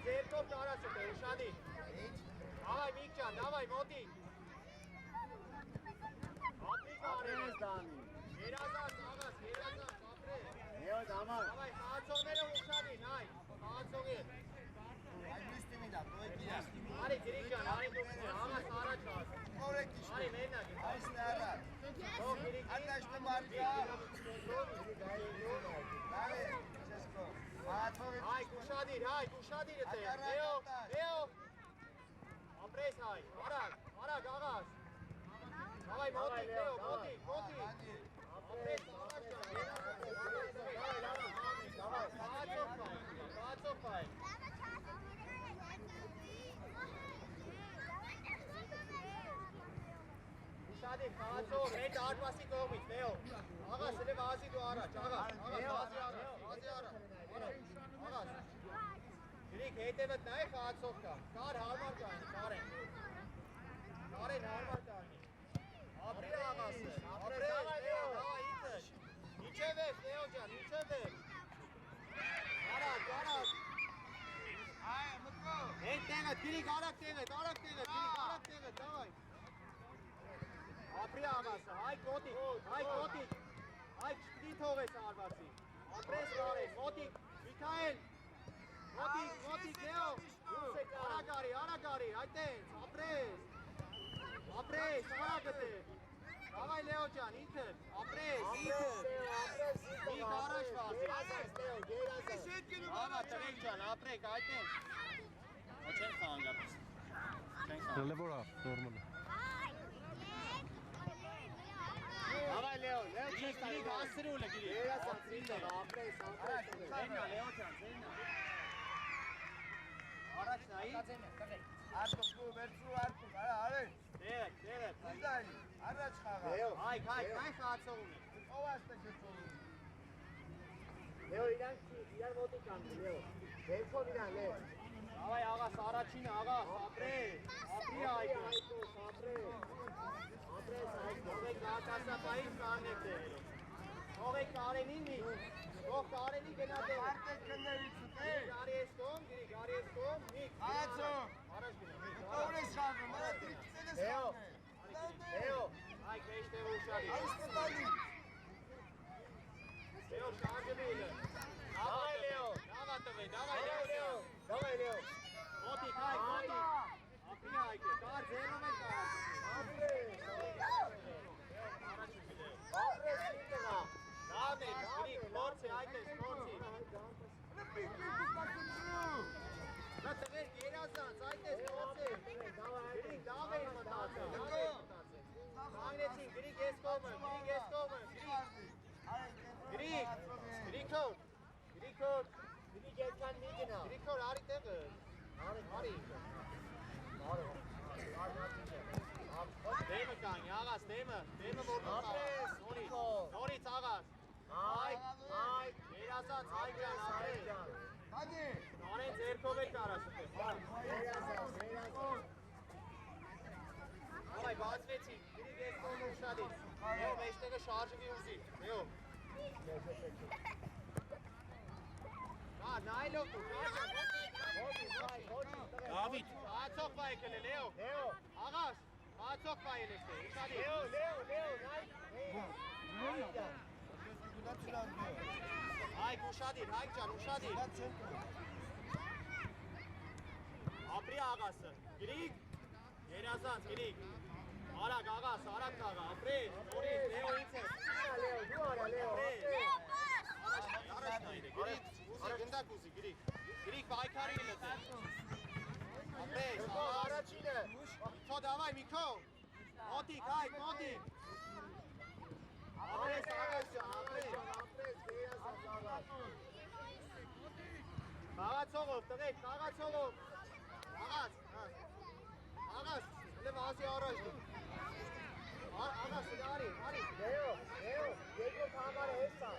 ձերքով ճարասը դե ուշանի։ Davay Mikcan, davay Motik։ Ապրի կարես դանի։ Երազած, աղաս, երազած, ապրե։ Եոտ համար։ Davay, խաղացողները ուշանի, նայ, խաղացողի։ Այդ լիստիմի դա, դոյք իրաս։ Արի Գրիգյան, արի դուք, աղաս առաջ խաղաս։ Կորեք իշտ։ Արի մենակ։ Այս նարատ։ Թող Գրիգ։ Ատաշտը մարդկա։ Դարե, չեսկո։ Հայք, ուշադիր, է տեղ։ Լեո։ Ապրես հայ, արագ, աղաս։ Davay Motik, Leo, Motik։ Ապրես աղաս ճան, խաղացող պայ։ Ուշադիր, խաղացող, հետ արկվասի կողմից, Լեո։ Աղաս, էլ վազի դու առաջ, աղաս, աղաս։ Գրիգ, հետևդ նայ խաղացող կա, կար հարմար կանի, Կարեն հարմար կանի։ Ապրի աղասը, ապրես, Լեո, իթր։ Իչև ես, Լեո ջան, իչև ես։ Արագ։ Այ, մտկո։ Հետ տեղդ, Գրիգ, արագ տեղդ, davay։ Ապրի աղասը, հայք մոտիկ, հայք չպիտի թողես արվածի։ Ապրես կարես, մոտիկ, Միքայել, մոտիկ, Լեո, արագ արի, այդտենց, ապրես, արագը տեղ։ Davay Leo ջան, իթր, ապրես, Միք առաջ վազի։ Աղա, տղեկ ջան, ապրեք, այդտենց։ Չեն խանգապս։ Ռելևորա, նորմալ է։ Davay Leo չես տանի, ասրուլ է գիրի։ Ապրես, Զեննա, Լեո ջան, Զեննա։ Առաջ նայի։ Արկու, վերցու արկու, արե։ Տեղեք։ Ուզալի, առաջ խաղա։ Հայք, նայ խաղացողում է։ Ով աստը չծողում։ Լեո, իրան մոտիկ անդի, Լեո։ Ձերքով իրան, Լեո։ Davay աղաս, առաջինը, աղաս, ապրես, ապրի այկոս, ապրես այկոս, թողեք ակասապային կանեք դեղելով, թողեք կարենին մի, թող կարենի գնա դեղ, Արտեք կներից ուտ է։ Գրիգ, արի ես կոմ, Միք, Աղացո։ առաջ գնա, Ով ես խաղում, արա տրիքցել ես խաղում է։ Լեո, այկ վեշ տեղ ուշարի, Այս տտալի։ Լեո, շարժվի իլը, Davay Leo, Davay Leo, Motik, հայք, ապրի հայք է, կար ձերով են Ապրես ինտնա։ Լավ է, Գրիգ, փորձի, այդ ես, փորձի։ Նա տղեր երազանց, այդ ես, փորձի։ Գրիգ, լավ է մտացել, Մանգնեցին, Գրիգ ես կողմը, Գրիգ երկան մի գնա։ Գրիգ արի տեղը, արի։ Դեմը կանի, աղաս, դեմը որտեղ աղաս, նորից աղաս, հայք, երազած, հայք ջան, ապրել, Հագի։ նորեն ձերքով է կարասը տեղ, Davay բացվեցի, Գրիգ ես կողմը ուշադիր, Լեո մեջտեղը շարժվի ուզի, Լեո, նայլով դու, Դավիթ, խաղացող պայ եկել է, Լեո, աղաս, խաղացող պայ էլ ես տեղ, ուշադիր, Հայք ուշադիր, հայք ջան, ուշադիր, ապրի աղասը, Գրիգ, երազանց, Գրիգ, արագ աղաս, արագ կաղա, ապրես, նորից, Լեո ինձ է, առաջ նայր է, Գրիգ, ուզի, գնդակ ուզի, Գրիգ, պայքարի իլը տեղ, ապրես, Առաջինը։ Միքո, davay, Միքո, մոտիկ, հայք, մոտիկ, ապրես, աղաս ջան, ապրես, խաղացողով, տղեկ, խաղացողով, աղաս, էլ վազի առաջ դու, աղաս, արի, Լեո, երկրորդ համարը հեսա,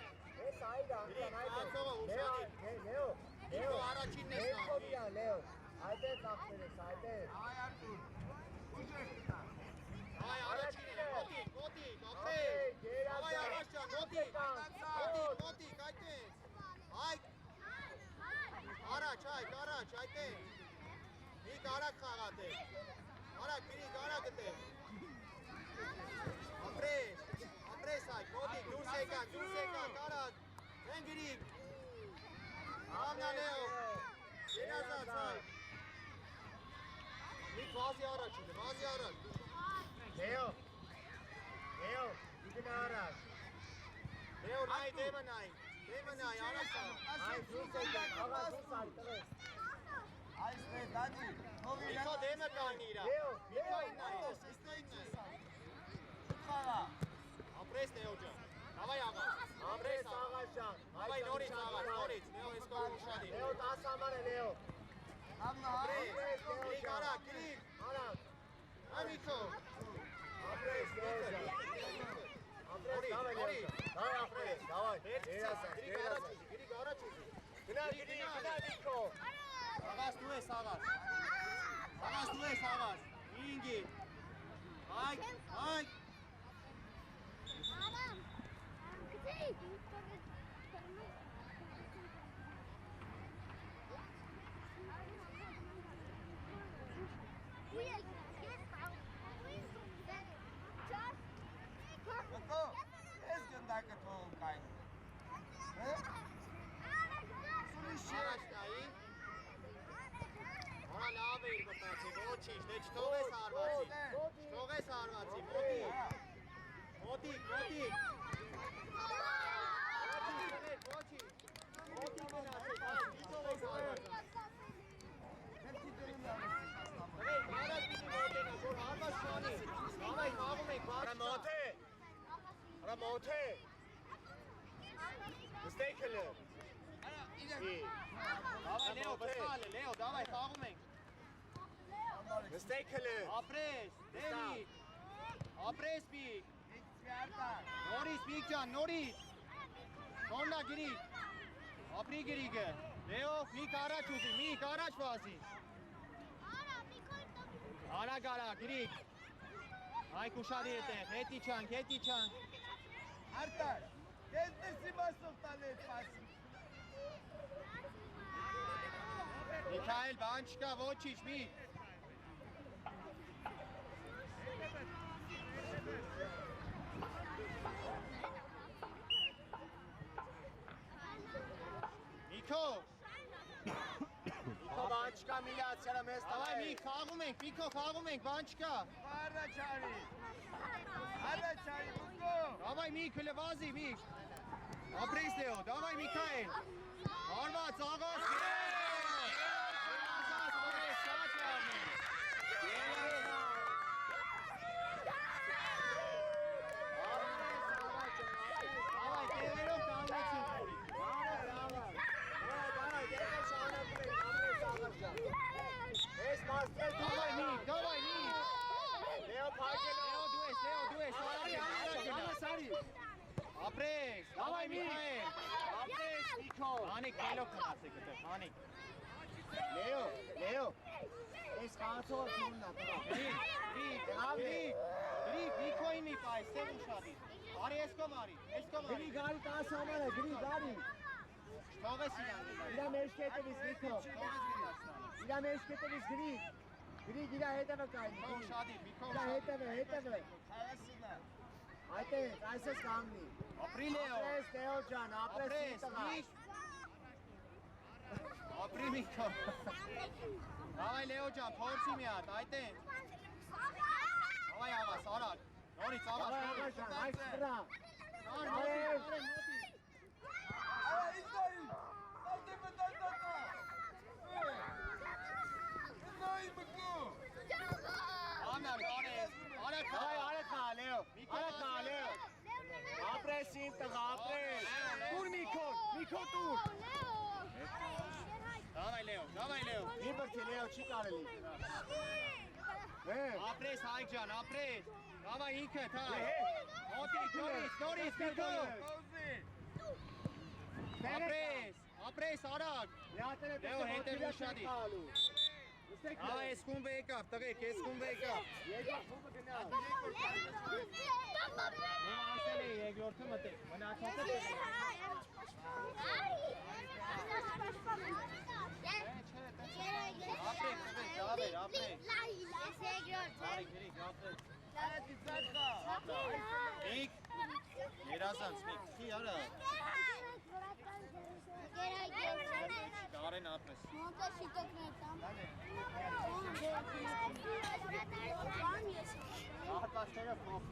այդա, խաղացողով, ուշադիր, Միքո առաջինն ես Երկով նա, իրան, Լեո, այդեր ծաղցեր ես, այդեր։ Այ արկու, ուժեր կտա։ Այ առաջինն է, մոտիկ, ապրես, davay աղաս ջան, մոտիկ, այդտենց, այք, առաջ, սայք, առաջ, այդ է։ Մի կարակ խաղատ է։ Արա, գրի, կարակը տե։ Ապրես այք, մոտիկ, դուրս եկան, կարակ։ Են գրիք։ Ամնա լեով, երազած այք։ Մի վազի առաջ ուլը, վազի առաջ։ Լեո, իգնա առաջ։ Լեո, նայ, դեմը նայ, առաջ ա։ Այ, դուրս եկան, աղա, դուրս այ, տղես։ Այս է, դաջի, Միքո դեմը կանի իրա։ Միքո իննա ես, իստեինն ես։ խաղա։ Ապրես Լեո ջան, հավայ աղա, ապրես աղա ջան։ Հավայ նորից աղա, նորից, Լեո ես կողմ ուշադի։ Լեո 10 համար է Լեո։ Ամնա, Գրիք արա, գրիք։ Արա։ Այ Միքո։ Ապրես Լեո ջան։ Ապրես, davay Leo ջան։ Davay ապրես, davay։ Գրիք առաջ ուզի։ Գնա Միքո։ Աղաս դու ես աղաս։ Աղաս դու ես աղաս։ Ինգի։ Այ։ Adam. Kıtay. Մկո, ես գնդակը թողում կային։ Առաջ նայի։ Հորա լավ էիր մտացի, ոչինչ, դե չթողես հարվածի, մոտիկ, ոչինչ մնացեք, չթողես հարվածի։ Բարակ պիտի մոտենաս, որ հարված շանի, հավայ խաղում ենք, Արա մոթե, նստեք հլը։ Davay Leo, բսկալը, Leo, davay խաղում ենք։ Նստեք հլը։ Ապրես, Դևիկ, ապրես Բիկ։ Նորից Բիկ ջան, նորից։ Նորնա գրիք, ապրի գրիքը։ Leo, Միկ առաջ ուզի, Միկ առաջ վազի։ Արա գարա, գրիք։ Այք ուշադի հետեղ, հետի չանք։ Արտար, ես նսի մասով տալետ պասի։ Միքայել, բան չկա, ոչինչ, մի։ Միքո, բան չկա, միլիացիարա մեզ տավայ, մի խաղում ենք, Միքո, խաղում ենք, բան չկա։ Առաջարի, մկո։ Davay Mik, լվազի, Mik։ Ապրես Լեո, davay Միքայել։ Հարված, աղաս, Davay Mik։ Leo փակել, Leo դու ես, Ապրես, davay Միքայել։ Ապրես Միքո։ Հանիկ մելով կնացեք այդտեղ, հանիկ։ Leo։ Ես խաղացող չուննա, տղա։ Գրիք, Միքոյին մի պա, այստեղ ուշադի։ Արի, ես կոմ արի։ Գրի գարի 10 համարը, գրի գարի։ Չթողես իրան։ Իրա մեջ կետևից Միքո։ Իրա մեջ կետևից գրի։ Գրի իրա հետևը կային։ Ուշադի, Միքո։ Իրա հետևը։ Այդտեղ, այս ես կանգնի։ Ապրի Լեո։ Ապրես Լեո ջան, ապրես տղա։ Ապրի Միքո։ Davay Leo ջան, փորձի մի հատ, այդ է։ Davay աղաս, արագ։ Նորից աղաս, նորից։ Այս դրա։ Ամնար, արագ խա, Լեո։ Ապրես իմ տղա, ապրես։ Տուր Միքո տուր։ Davay Leo։ Իբրտի Լեո չի կարելի։ Ապրես Հայկ ջան, ապրես։ Davay ինքը, թա։ Մոտիկ, նորից, Միքո։ Ապրես, արագ։ Լեո հետև ուշադի։ Davay ես խումբը եկավ, տղեկ, ես խումբը եկավ։ Ասել էի երկրորդը մտեք, մնացածը Ապրեք, դավեր, ապրեք։ Արի, գրիկ, ապրեք։ Միք, երազանց, միք, քի արա։ Կարեն ապրես։ Ահտաշները փոխ։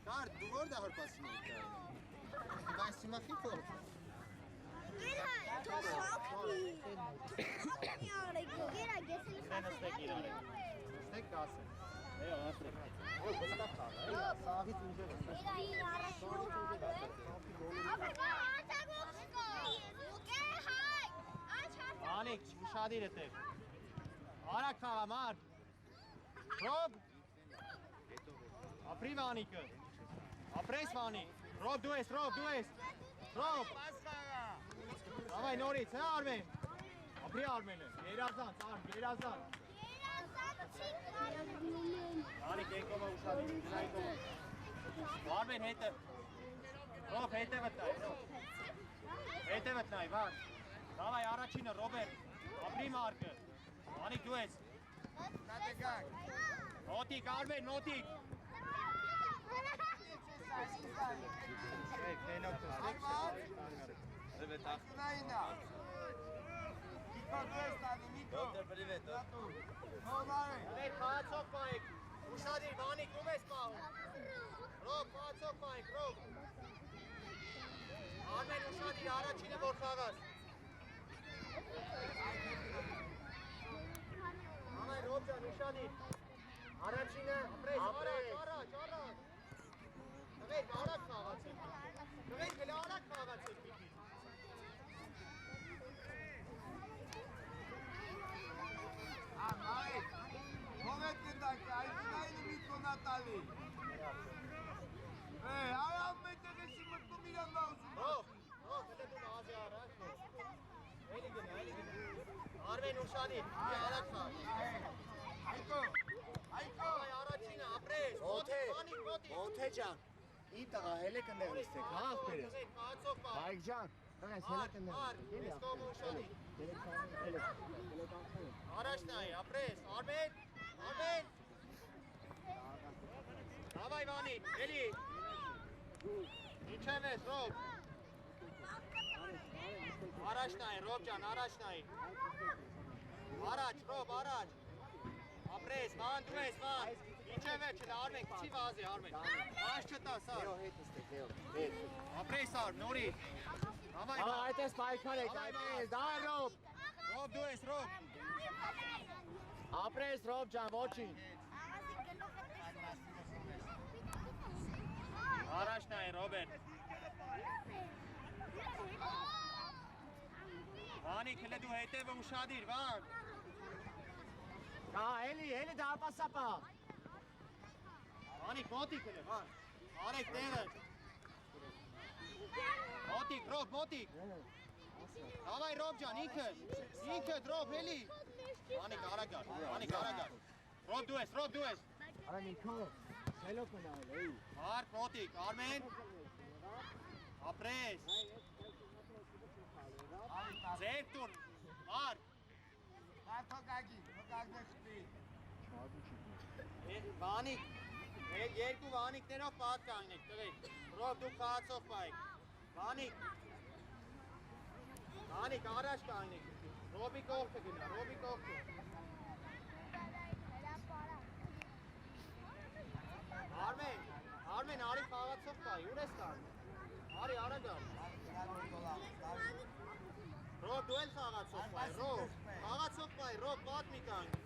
Կար, դու որ դա հորպասին եք կար։ Բայց հիմա խիքո։ Ստեք կասեն։ Աստեք։ Ոյ, բստակ կար։ Սաղից ինջեր։ Անիկ, ուշադիր էտեք։ Արակ խաղա, մարդ։ Ռոբ։ Ապրի վանիկը։ Ապրես վանիկ։ Ռոբ դու ես, Ռոբ դու ես։ Ռոբ։ Ավայ նորից, հա Արմեն։ Ապրի Արմենը։ Երազանց, Արմ, երազանց։ Անիկ եկոմը ուշադիր, նայկոմը։ Արմեն հետը։ Ռոբ հետը վտնայ, Ռոբ։ Հետը վտնայ, վան։ Davai, առաջինը, Ռոբերտ, ապրի մարկը, անիկ դու ես։ Մոտիկ, Արմեն, մոտիկ։ Խաղացող պայեք, ուշադիր, վանիկ, դու ես պահում։ Ռոբ, խաղացող պայեք, Ռոբ։ Արմեն, ուշադիր, առաջինը, որ խաղաս։ Ամեն Ռոբ ջան, ուշադիր։ Առաջինը, ապրես, առաջ։ Տղեր, արագ խաղացեք։ Տղեր, գլի արագ խաղացեք պիտի։ Ամայ, հողետ գնդակ, այդինայինը միտքո նատալի։ Արամ մետեղ եսի մտնում իրան նաղուզում։ Ռոբ, գլի դու նազի արագ։ Էլի գնի։ Արմեն ուշադիր, արագ խաղ։ Այկո, առաջինը, ապրես, Օթե ջան, իմ տղա հելեք ընդեղ նստեք, հա աղբերս։ Բայկ ջան, տղես հելեք ընդեղ նստեք։ Առաջ նայ, ապրես, Արմեն։ Davai Վանի, էլի։ Ինչև ես, Ռոբ։ Առաջ նայ, Ռոբ ջան, առաջ նայ։ Առաջ, Ռոբ, առաջ։ Ապրես, Վան, դու ես, Վան։ Ինչև է, չլա, Արմեն, քիչի վազի, Արմեն։ Վանչ չտաս, Արմ։ Ապրես, Արմ, նորի։ Davai Վան։ Այդես պայքար եք, այդես, դա Ռոբ։ Ռոբ, դու ես, Ռոբ։ Ապրես, Ռոբ ջան, ոչին։ Առաջ նայ, Ռոբերտ։ Վանի, քլե դու հետևը ուշադիր, Վան։ Հա, էլի դա ապասապա։ Վանի, մոտիկ էլ է, Վան։ Արեք տեղը։ Մոտիկ, Ռոբ, մոտիկ։ Davai, Ռոբ ջան, ինքդ, Ռոբ, էլի։ Վանիկ, արագ գար։ Ռոբ դու ես։ Արա Նիկո, հելոք մնալ, էի։ Մարկ, մոտիկ, Արմեն։ Ապրես։ Ձեր տուն, Մարկ։ Վանիկ, երկու վանիկներով պատ կանգնեք, տղեկ։ Ռոբ դու խաղացող պայեք։ Վանիկ, առաջ կանգնեք։ Ռոբի կողքը գնա, Արմեն, արի խաղացող պայ, ուր ես կանգնի։ Արի, արագ ար։ Ռոբ դու էլ խաղացող պայ, Ռոբ, պատ մի կանգնի։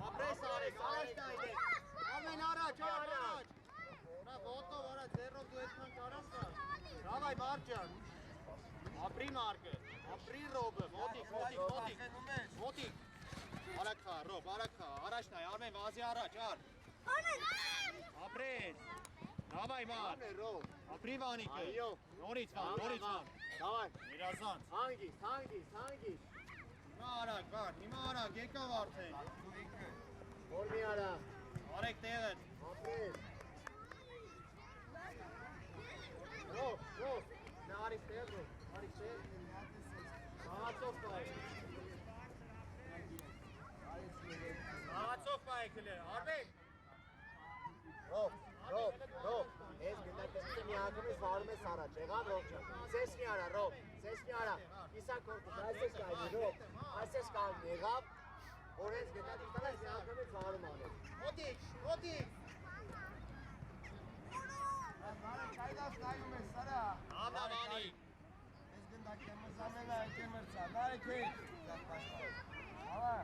Ապրես արեք, առաջ նայդեք։ Արմեն առաջ։ Նա ոտով արա, ձերով դու էսման կարաս կար։ Davai մարդ ջան։ Ապրի մարկը, ապրի Ռոբը, մոտիկ։ Արագ խա, Ռոբ, առաջ նայ, Արմեն վազի առաջ, ար։ Ապրես։ Davay Mar. Rov. Ապրի Վանիկը։ Այո։ Նորից Վան, նորից Վան։ Davay. Երազանց։ Hangis. Հիմա արագ, Վան, հիմա արագ, եկավ արդեն։ Որ մի արա։ Արեք տեղդ։ Ապրես։ Ռով։ Նա արի ստեղ, Ռով։ Արի ստեղ։ Աղացով պայ։ Աղացով պայ քլե, Արմեն։ Rov. Ez gündəlikdə մի ակումից վարում ես առաջ, եղավ Ռովջան։ Սես մի արա, Ռով, սես մի արա։ Իսա կորպուս, այսես կայնի, Ռով, այսես կայնի, եղավ, որ ես գետատիկ տալես մի ակումից վարում անել։ Մոտիկ։ Չայդաս նայում ես, Սարա։ Ամնա Վանիկ։ Ես գնդակ եմ զամենա այդ եմ ըրցա, նարեք հետ։ Հավա։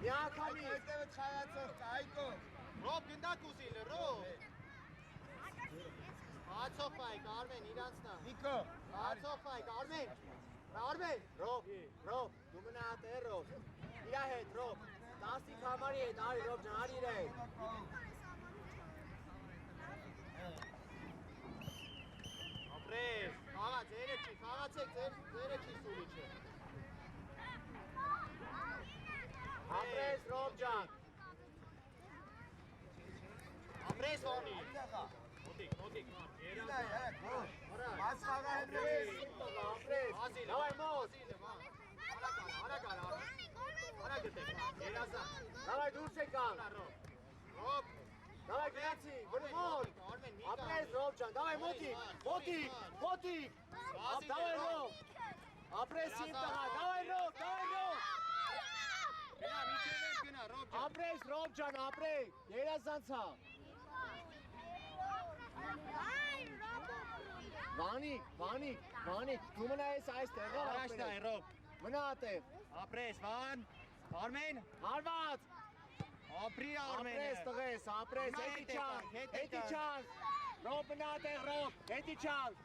Մի ակամի։ Այստեղ չայացող կա, այկո։ Ռով գնդակ ուզիլ, Ռով։ Աղացով պայ, Արմեն, իրանցնա։ Նիկո։ Ացող պայք, Արմեն, Ռով, դու մնա հատը Ռով, իրա հետ Ռով, տասիկ համարի հետ, արի Ռով ջան, արի իրա հետ։ Ապրես, խաղա, ձերը չի, խաղացեք, ձերը չի սուրիչը։ Ապրես Ռով ջան։ Ապրես Վանի։ Այդեղա։ Մոտիկ, Իլա, Մաս խաղա հետ Ապրես, դավայ մոտ, Արագ, դավայ դուրս եկան, Ռով, դավայ գնացի, վրի մոտ, ապրես Ռով ջան, դավայ մոտիկ, դավայ Ռով, ապրես իմ տղա, դավայ Ռով, գնա, միջև գնա, Ռով ջան։ ապրես Ռով ջան, ապրես, երազանցա, Վանիկ, դու մնա ես այստեղ, Առաջնա է, Ռով։ մնա ատեղ, Ապրես, Վան, Արմեն, հարված, ապրի Արմենը։ ապրես տղես, ապրես, հետի չանք, Ռով մնա ատեղ Ռով, հետի չանք,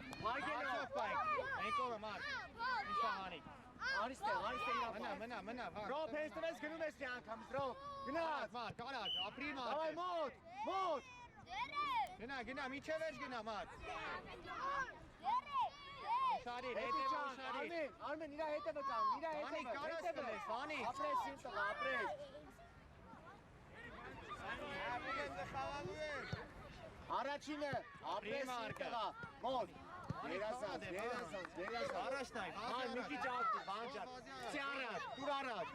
Աղացով հարգենով, պայք, մենք ովը մարդ, ինչա Վանիկ։ արիստեղ իրապար, Մնա, Վան։ Ռով հենց տվես գնում ես մի անգամից, Ռով, գնաց, Մարդ, ապրի դավայ մարդ։ մոտ, Գնա, միջև էջ գնա մարդ։ Շարիր, հետի հետևը չանք, շարիր։ Արմեն, իրա հետևը կան, իրա Վանիկ, կարաս տվես, Վանիկ։ ապրես իմ տղա, ապրես, առաջինը, ապրես իմ մարկը։ տղա, մոտ, Երազանց, Առաջնայ, Այ մի քիչ աղտի, բանջար, ծի առաջ, դուր առաջ,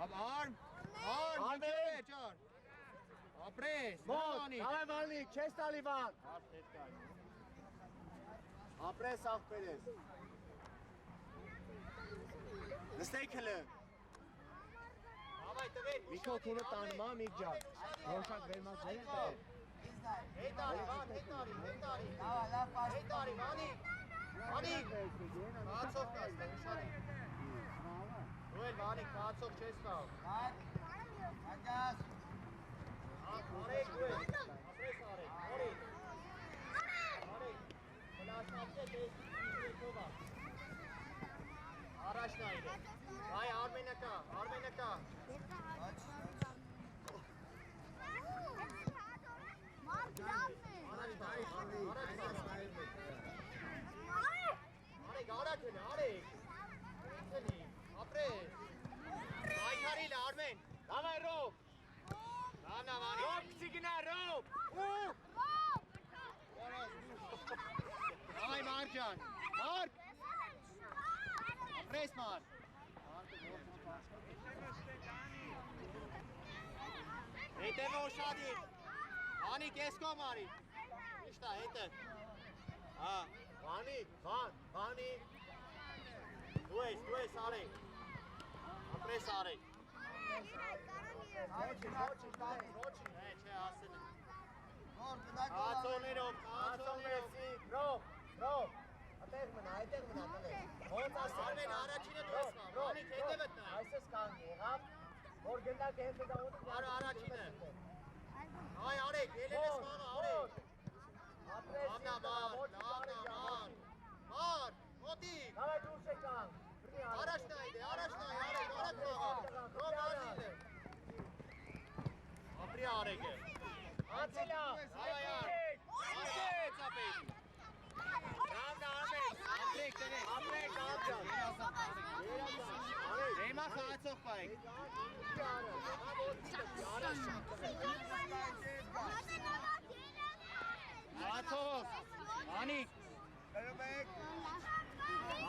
Արմ, Արմեն։ միջև էջ, Արմ։ Ապրես, մոտ, Վանիկ։ դավայ Վանիկ, չես տալի Վան, ապրես աղբերես, նստեք հլը, Ավայ տվեր, մի քո թունը տանում, միք ջան, ռոշակ վերմած ձեր է տեղ, Հետ արի, Վան, հետ արի, Վանիկ։ Վանիկ, կացով կա, ստեղ շարի։ Դու էլ Վանիկ, կացով չես կա։ Արեք դու էլ, ապրես արեք, արեք, պլասնացեք ես եկովա։ Առաջնա իրե, այ Արմենը կա, Արեք, ապրես, այթարիլ Արմեն, դավայ Ռով, լանա Վանիկ, Ռով պսի գնա Ռով, այ Մարջան, Մարդ, ապրես Մարդ, հետևը ուշադիր, Վանիկ ես կոմ արի, իշտա հետը, Վանիկ, Վանիկ, դու ես արեք, ապրես արեք, ոչի, չէ ասեն, կացոներով, Ռով, այդեղ մնա, տղես, ոնց ասել, Արմեն առաջինը դու ես կա, Վանիկ հետևըտ նա, այսպես կան եղավ, որ գնդակ է հետը դա առաջինը, այ արեք, ելել ես խաղը, արեք, Ամնա Մարդ, մոտիկ, Դավայ դուրս եկան, առաջնա արեք, արեք խաղը, Ռոմ ազիլ է, ապրի ապրի արեգը։ Անցելա։ Ացեց ապետ։ Ռավն Արմեն։ Ապրեք տվեք։ Ապրեք աղջան։ Դեմա խաղացող պայք։ Աթով, անիկ։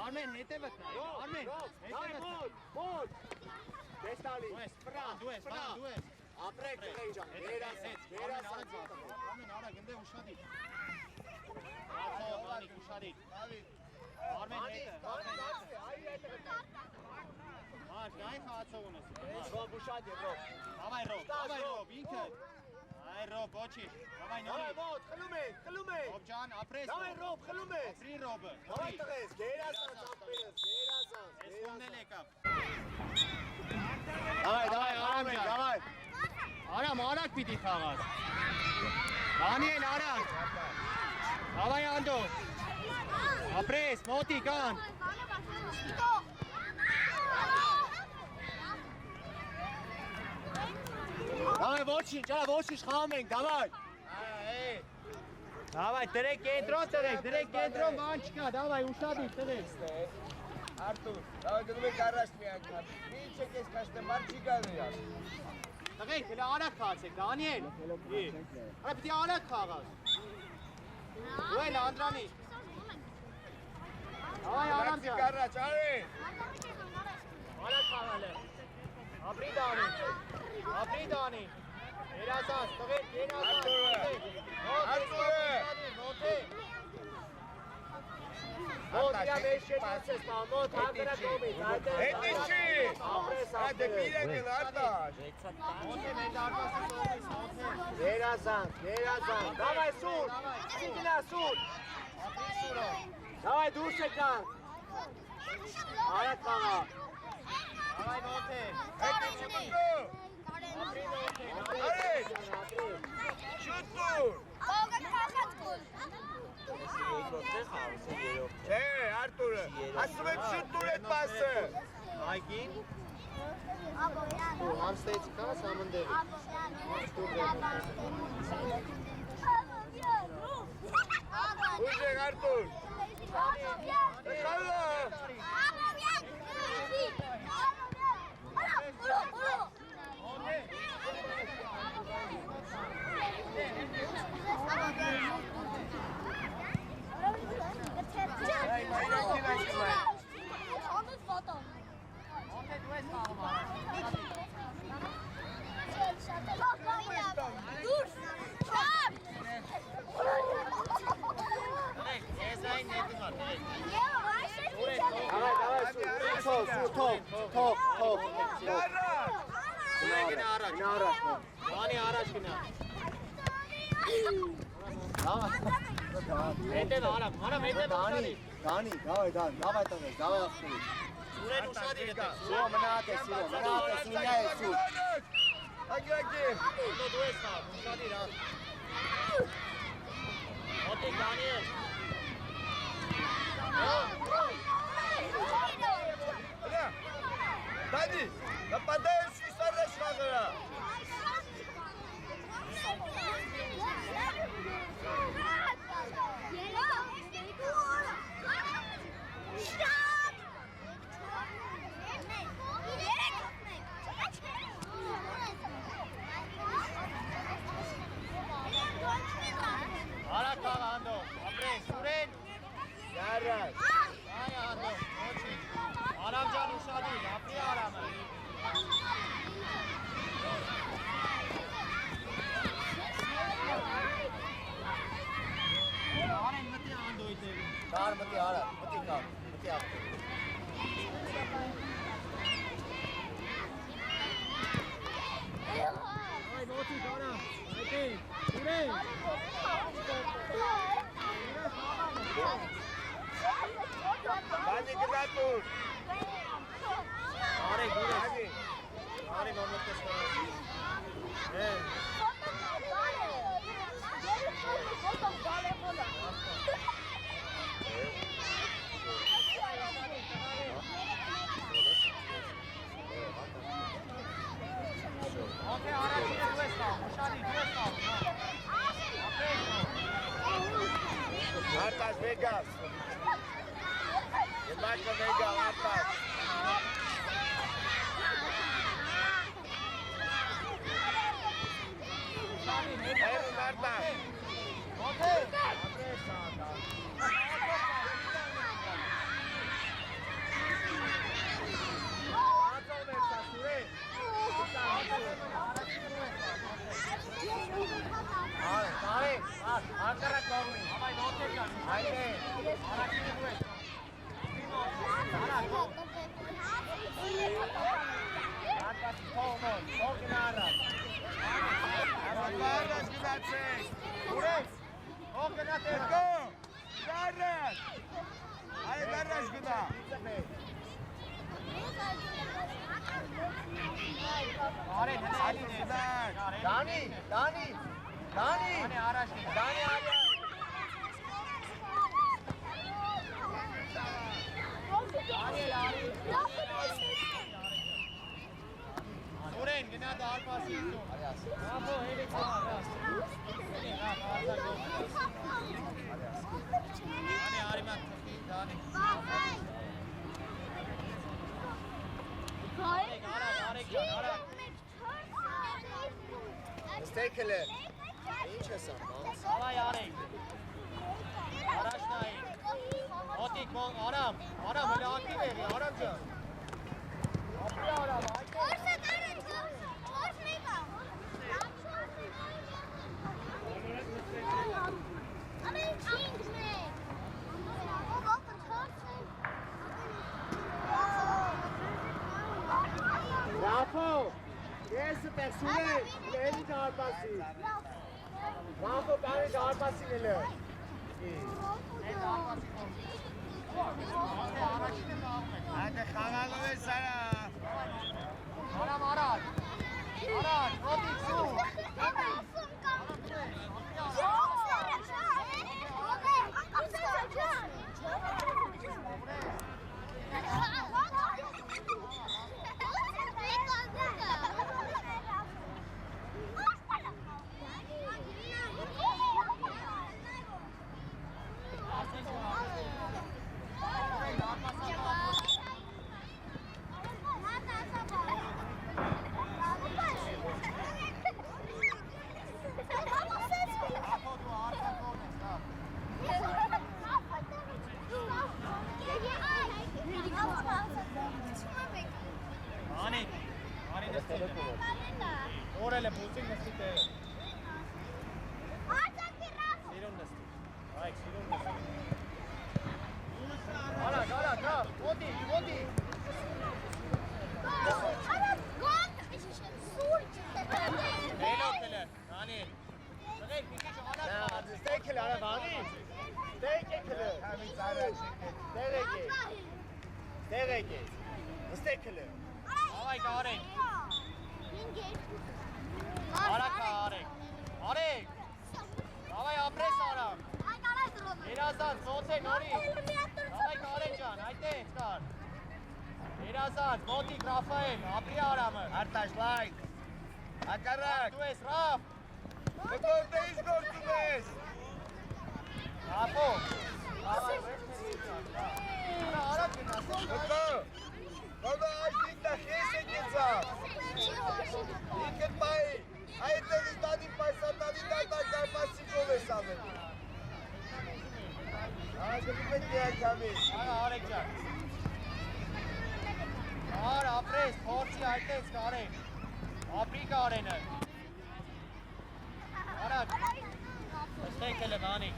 Արմեն հետևըտ նայ, Արմեն, հետևըտ նայ։ Մոտ։ Դեստալի։ Դու ես, Ապրեք տղեջան, վերասեց, Արմեն, արա, գնդե ուշադի։ Աթով, անիկ, ուշադի։ Արմեն, հետը, Մարդ, նայ խաղացող ունես։ Ռոբ ուշադ է, Ռոբ։ Davay Rob, ինքը։ Ay Rob, ոչի։ Davay նորի։ Մոտ, խլում ենք։ Rob ջան, ապրես։ Davay Rob, խլում ենք։ Ապրի Robը։ Davay տղես, գերազանց ապրես, գերազանց։ Ես կոմնել եկավ։ Davay, Արամ ջան, davay։ Արամ, արագ պիտի խաղաս։ Դանիել, արագ։ Davay Անդո։ Ապրես, մոտի կան։ Davay ոչինչ, արա ոչինչ խաղում ենք, davay։ Davay, դրեք կենտրոն տվեք, դրեք կենտրոն բան չկա, davay, ուշադի տվեք։ Արտուր, davay գնում եք առաջ մի անգամ։ Ինչ եք ես քաշտեմ, բար չի գալու յար։ Տղեկ, հելա արագ խաղացեք, Դանիել։ Արա պիտի արագ խաղաս։ Ու էլ Անդրանիկ։ Davay Արամ ջան։ Առաջ, արի։ Արագ խաղալ է։ Ապրի Դանին։ Ապրի Դանին։ Երազանց, տղեկ, երազանց։ Արտուրը։ Մոտ, իրա մեջ շետից ես պահ, մոտ, հանդրա կոմից, Հետ ինչի։ ապրես, Դե պիրեք էլ արտաշ։ Մոթե մեր դարպասի կողմից, մոթե։ Երազանց, davay սուր, սիկնա սուր, Ապրի Սուրով։ davay դուրս եկանք, արատ կաղա, Davay մոթե։ Հետ ինչի մուկու։ Ապրի մոթե։ Արի։ Շուտ դուր։ Չէ, Արտուրը, ասում եմ շուտ դուր էդ պասը։ Այգին։ Անստեյցի կաս ամնդերի, Ուժ եք Արտուր։ Խալա։ Մոթե դու ես խաղում արագ։ Տղեկ, ես այն նետում ա, տղեկ։ davay սուր, թող, Դարա։ Գնա առաջ։ Դանի առաջ գնա։ Հետև Արամ, Արամ հետև ուշադի։ davay տղես, davay ախտուրի, Սուրեն ուշադի հետև։ սուր մնատ է, սինյա է սուր, Ագագի։ Անդո դու ես խաղ, ուշադի ռան։ Մոտիկ Դանիել։ Դանի, нападаешь и сараш խաղыրա։ Արագ խաղ Անդո, ապրես, Սուրեն։ Դարաշ։ Այ Անդո, ոչի։ Արամ ջան ուշադի, ապրի Արամը։ Արեն մտի Անդոյի տևի։ դար մտի արա, մտի կավ, մտի ախտուրի, Այ մոտի Արամ, այդի, Սուրեն։ Դանի գնատուր։ Արեք, դուրես։ Դանի։ Արի մոմոտ տեսնող։ Մոթե առաջինը դու ես խաղ, ուշադի։ Ակը մեգա, ապար։ Հերու մարդան։ Ստեյքել է, ինչ ես անդանց։ Ավայ արեք, առաջնային, ոտիկ մոն, արամ, հլի ակիվ եղի, արամ ջան։ Ապի արամ, այդը։ Որսը տարը, որս մեկա։ Ամեն չինք մեկ։ Ռաֆո, ես տեսում եմ, լերի դարպասի։ Ռաֆո, կարի դարպասին էլ է։ Ակը խաղալով է սարա։ Արամ առաջ, ոտիկ սու։ Օրել է բուսին նստի տեղը։ Սիրուն նստի։ Այք, սիրուն նստի։ Արակ, ոտի։ Բելոք էլ է, Դանիել։ Տղեք, մի քիչ արակ։ Ստեյքել արա բանի։ Ստեյքել է։ Տեղեք է։ Ստեյքել է։ Ավայք արեք։ Արեք։ Ավայ ապրես արամ։ Երազած, ոնց է նորի։ Ավայք արեք ջան, այդ է կար։ Երազած, ոտիկ Ռաֆայել, ապրի արամը։ Արտաշ լայք։ Ակարակ։ Դու ես Ռաֆ։ Բկոր դե ինչ գործում ես։ Ռաֆո։ Արակ գնաս։ Բկոր։ Բկոր այս դիտա խես է գեցավ։ Ինքդ պայի։ Այդտեղից տանի պայսատանի դատա կարպասի կով ես ավել։ Ագրում են դիակամի։ Արեք ջան։ Ապրես, փորձի այդտես կարեք։ Ապրի կարենը։ Արակ։ Ստեյքել է բանի։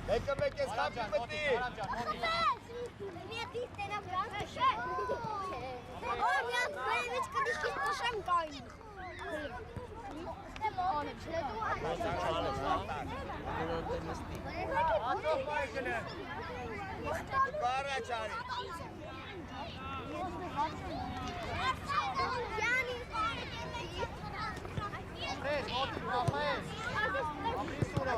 Մեկը մեկ ես խապի մտի։ Արամ ջան, ոտի։ Ատով բայկել է։ Բարա չարի։ Ապրես, ոտիկ Ռաֆայել։ Ապրի սուրո։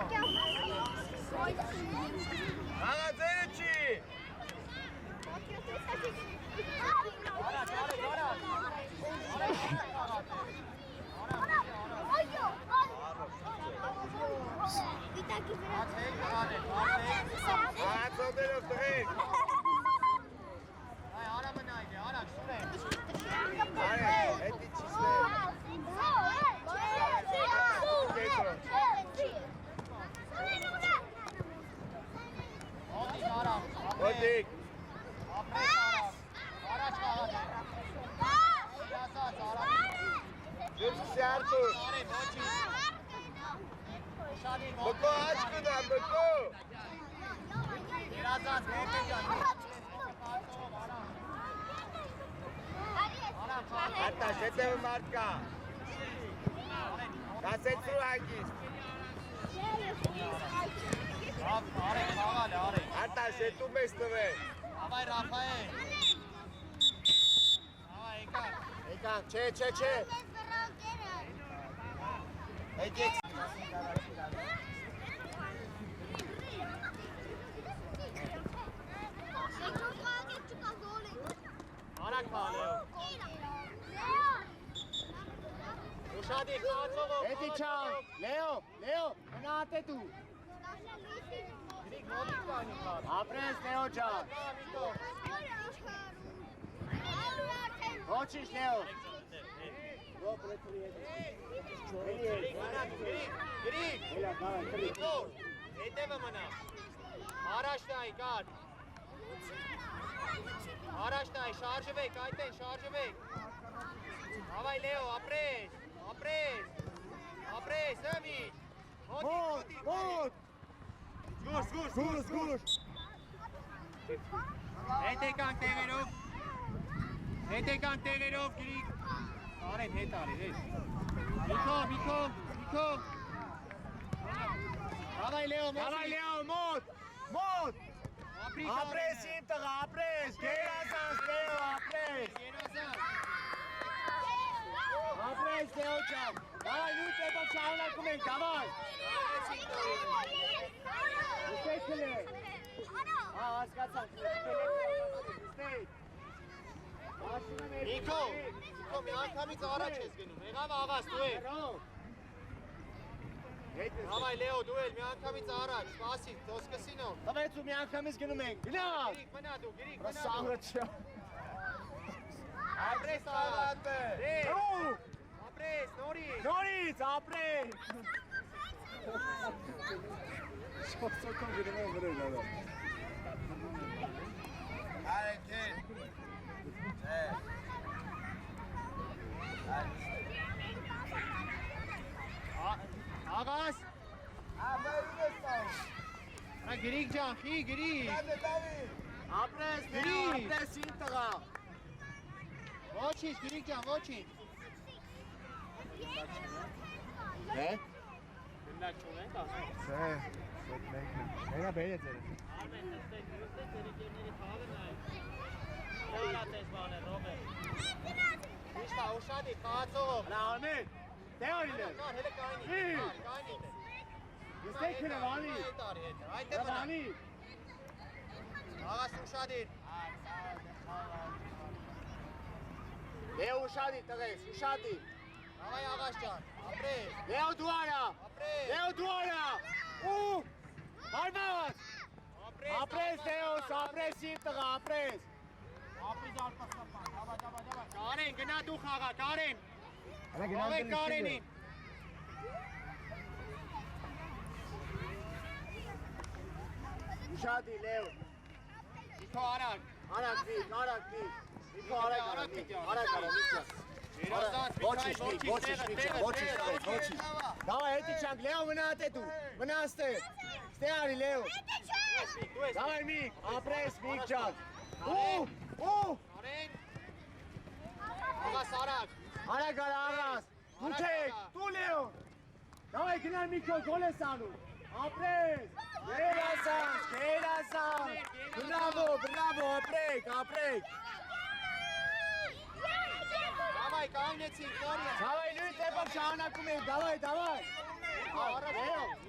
Հաղաձերը չի։ Այո, այո։ Ացոդերով տղեք։ Ապրես արավ, առաջ խաղաց է։ Իրացած արավ։ Դուրս Արտուր։ Արի, ոչի։ Ուշադիր, Բկո աչ կդամ, բկո։ իրացած, մեկը ջան։ Արտաշ, հետևը մարդ կա։ Կասեցրու հանգիստ։ Արի, խաղալ է, արի։ Արտաշ, հետու մեզ տվեք։ Ավայ Ռաֆայել։ Ավայ եկան։ Եկան, չէ։ Եկեք։ Արակ խաղալ Ուշադիր, խաղացողով։ Էդի չան, Լեո, մնա է դու։ Գրիգ մոտիկ կանի խաղ։ Ապրես Լեո ջան։ Ոչինչ Լեո։ Գրիգ, հետևը մնա։ Առաջ նայ, կար։ Առաջ նայ, շարժվեք, այդեն, շարժվեք։ Ավայ Լեո, ապրես, հմիջ։ Մոտ։ Զգուր։ Հետ եկանք տեղերով, գրիգ։ Արեն, հետ արի, հետ։ Միքո։ Ավայ Լեո, մոտ։ ապրիս Ապրես իմ տղա, ապրես, գերազանց Լեո, ապրես։ Ապրես Լեո ջան։ Դավայ նույն տեպով շարունակում ենք, դավայ։ Ուսեքել է։ Հասկացանք։ Միքո, մի անգամից առաջ ես գնում, եղավ աղաս, դու էլ։ Ավայ Լեո, դու էլ, մի անգամից առաջ, սպասի, դոսկսինով։ Տվեց ու մի անգամից գնում ենք, գնալ։ Գրիգ մնա դու։ Սաղը չա։ Ապրես աղաս, Ու, ապրես, նորից։ նորից, ապրես։ Շոսոքով գնում են վրել, ալա։ Արենքին։ Աղաս, գրիգ ջան, խի, գրիգ։ Ապրես, Լեո, ապրես իմ տղա։ Ոչինչ, գրիգ ջան, ոչինչ։ Է։ Գնաք չունենք, ասում։ Չէ, մենա բերեց էր։ Արմեն, նստեք, տերիկերների խաղը նայ։ Շարատես բան է, Ռոբեր։ Միշտ ուշադիր, խաղացողով։ Հլա Արմեն, դե արիլ է։ Կար, հելը կայնի։ Ի։ Կայնի։ Եստեք հլը վանի։ Այդ է մնա։ Վանի։ Աղաս ուշադիր։ Լեո ուշադիր տղես, ուշադիր։ Ավայ աղաս ջան, ապրես, Լեո դու արա։ ապրես, Լեո դու արա։ Ու, բարբաս։ Ապրես Լեոս, ապրես իմ տղա, ապրես։ Կարեն, գնա դու խաղա, Կարեն։ Ավեք Կարենին։ Ուշադիր Լեո։ Իքո արակ։ Արագ վիկ։ Իքո արագ արա, միջա։ Ոչինչ, ոչինչ։ Դավայ, հետի չանք, Լեո մնա ատե դու, մնա ստեղ։ Ստեղ արի Լեո։ Դավայ միք, ապրես միք ջան։ Ու, Կարեն։ Աղաս արակ։ արագ արա աղաս։ Դու չեք, դու Լեո։ Դավայ գնար միքո, գոլ ես անում։ Ապրես, գերազանց։ Բրավո, ապրեք։ Ավայ, կայնեցիք, նորից։ Դավայ նույն տեպով շարունակում ենք, դավայ։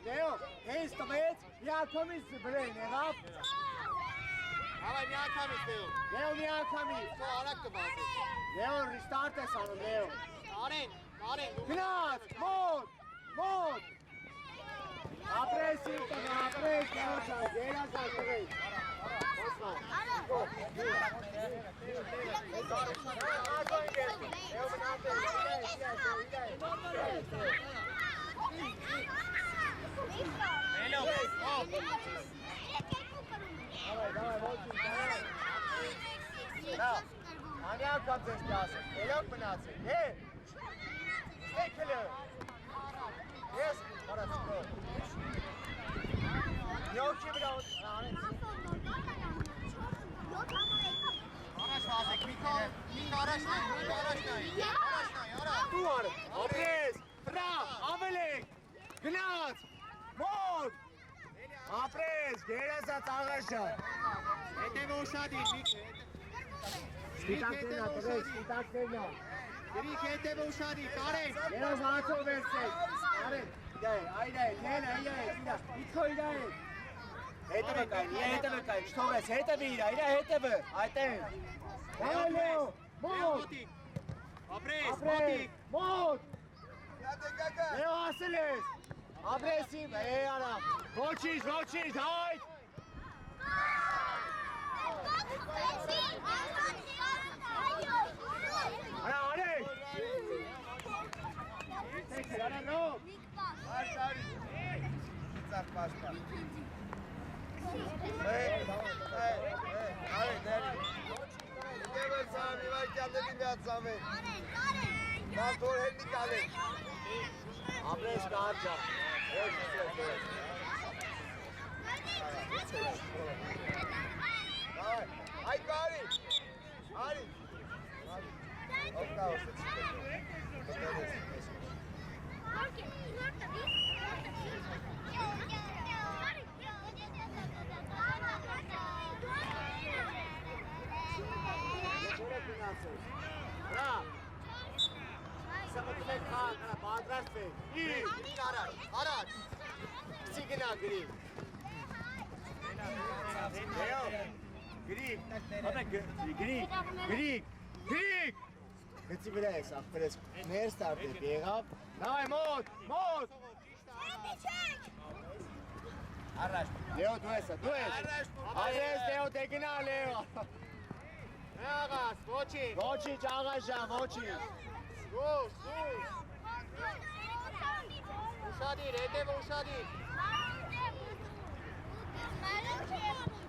Լեո, հենց տվեց, մի անգամից բրեն, եղավ։ Ավայ, մի անգամից դեում։ Լեո մի անգամից։ Քո արակ կբացես։ Լեո ռիստարտ ես անում, Լեո։ Կարեն, դու Գնաց, մոտ։ Ապրես իմ տղա, ապրես Լեո ջան, գերազանց տվեց։ Hello. Давай, Քանի անգամ ձեզ դասեմ, ելոք մնացեք, Ստեքելը։ Ես հարացքով։ Նյոքի վրա անեց։ Առաջ վազեք, մի առաջ նայ, արա։ Դու արը, ապրես, վրա, ավելեք, գնաց, մոտ, ապրես, գերազած աղաշա։ Հետևը ուշադիր, Սպիտակներնա, տվեք, սպիտակներնա։ Գրիք հետևը ուշադիր, Կարեն։ Երոզ հացով վերցեք, Կարեն, այր, իտքո իր այր։ Հետևը կային, չթողես, հետևը իր, հետևը, այդ են։ Դավալեո, մոտ, Ապրես, մոտիկ։ մոտ։ Լեո ասել ես, ապրեսիվ, արա, ոչինչ, հայտ։ Արա, արեք։ Տեքել, արա, նոմ։ Ծակ պաշպա։ Արեք, դերի։ Եվեր ծամի, վայքյալների միատ ծամեն։ Նա թոր հելնի կալեք։ Ապրես կարջա։ Այ կարի, արի։ Օգտա ոսեց։ Բրա, սամտում եք խաղ, բադրաստ եք, առաջ, կսի գնա գրի, գրիկ, գծի վրա ես աղբերես, ներ ստարտեպ եղավ, նայ, մոտ, Լեո դու ես, այրես Լեո դեգնա Լեո, Աղաս, ոչինչ։ ոչինչ աղաշան, ոչինչ, Ուշադիր, հետևը ուշադիր։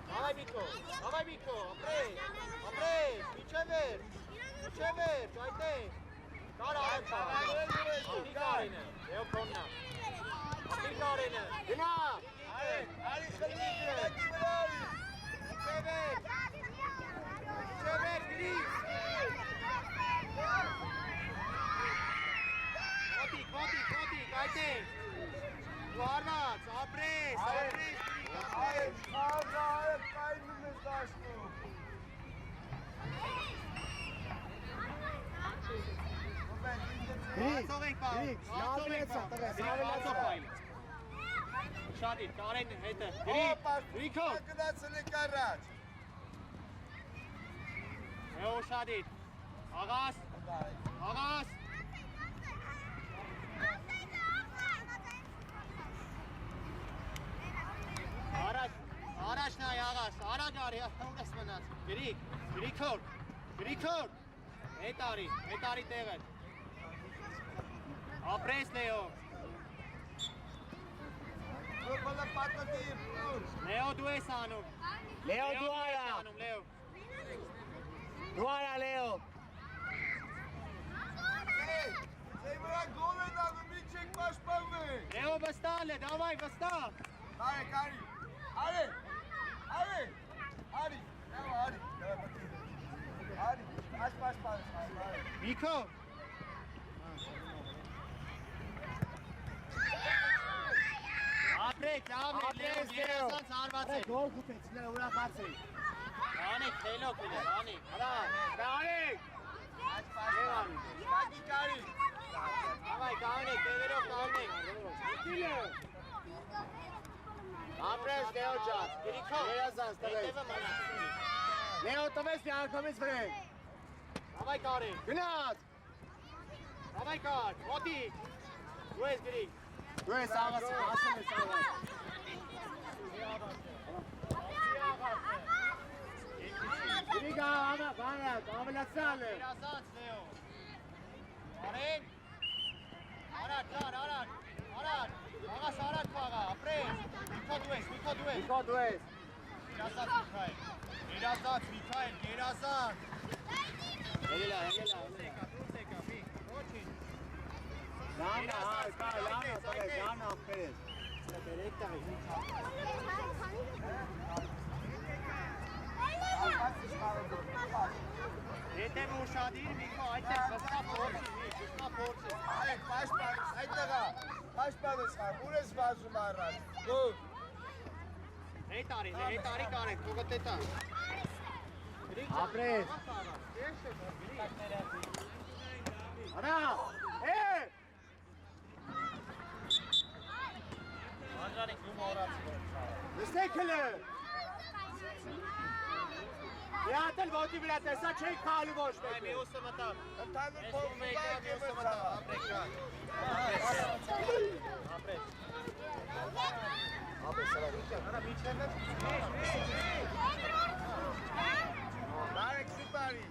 Давай, Միկո, ապրես, միջև էր, ճայտեք։ Կարա, ապիր Կարենը, Լեո կոննա, ապիր Կարենը, գնա, արի խլմիկը, միջև էր, գրիս։ Մոտիկ, այտեք, ու արված, ապրես, Շադիր, Կարեն հետը, գրիքով, շադիր, աղաս, Առաջ նայ աղաս, առաջ արի, ուղես մնաց, գրիքոր, հետ արի տեղը, ապրես Լեո, Լեո դու ես անում, Լեո դու արա, Լեո, Լեո վստահ է, դավայ վստահ, Միկո, ապրեք, լավն է, Լեո, երազանց հարված է, գոլ խուպեց, նրա ուրախաց է, անեք, խելոք է, անեք, անեք, Davay, կանեք, տեղերով կանեք, ապրես Լեո ջան, երազանց տվեց, հետևը մնա, Լեո տվեց մի անգամից վրեք, Davay Կարեն, գնաց, Davay Կար, մոտիկ, դու ես գրիկ, դու ես աղաս, ասեմ ես աղաս, գրիգա ավելացալ է, երազանց Լեո, Կարեն, Արադ, աղաս արադ կաղա, ապրես, Միկո դու ես, Միկո դու ես, Միքայել, գերազանց։ Ելելա։ Լանա, ապրես։ Դերեք տաղի։ Եթե ուշադիր Միքո, այդտեղ վստահ փորձի։ Այդ պաշտպան, այդտեղա։ Պաշտպանես խաղ, ուր ես վազում առաջ։ Դու։ Հետ արի կարեք, թողը տետա։ Ապրես։ Արա, Անդրանիկ դու մոռացի։ Լսեք հլը։ Եհատել ոտի վրա տեսա չեք քալու ոչ Այ մյուսը մտավ։ Ընդհանուր Ես փոխում մեկը եք մյուսը եմս մտավ։ խաղ։ Ապրես։ Արա միջերն է։ Բարեք սուպարի։